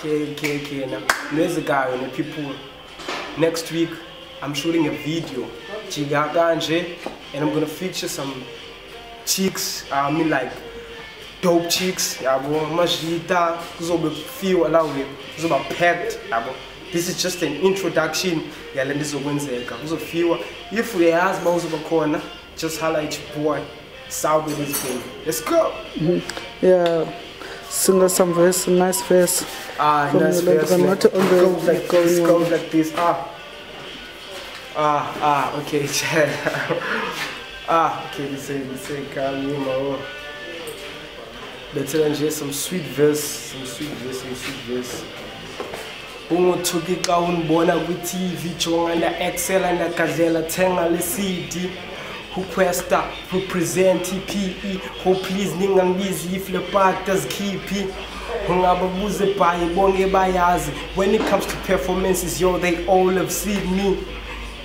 Okay. Now, there's a guy and people. Next week, I'm shooting a video, Jika Kanje, and I'm gonna feature some chicks. I mean like dope chicks. Majita, feel allowed, packed. This is just an introduction. If we ask most of corner, just highlight your boy. South with this thing. Let's go. Yeah, sing us some verse, nice verse. Nice verse. It goes like this. Okay. Okay. Listen, calm down. Better than just some sweet verse. Ungotuki ka unibona ku TV jonga na Excel na Gazela thenga le CD requesta represent PE ho please ningangibizi if le part does keep ungababuze bhayi bonke bayazi when it comes to performances yo they all have seen me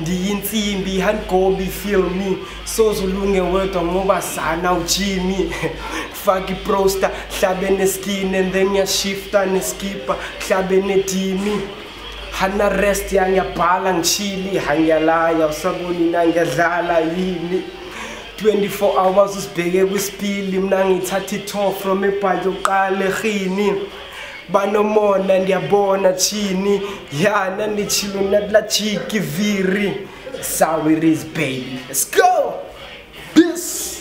ndiyinsimbi handgobi feel me sozulunge wedwa ngoba sana uJimmy faki proster hlabe neskin and then ya shifta neskipa hlabe nedimi hana rest yangiyabhala ngichili hangiyalaya usaboni nangiyadlala yini 24 hours usibheke kwisipili mina ngithatha itho from ebhayi yoqala ekhini banomona ndiyabona chini yana nichilo natla chiki viri. That's how it is, baby. Let's go. Peace.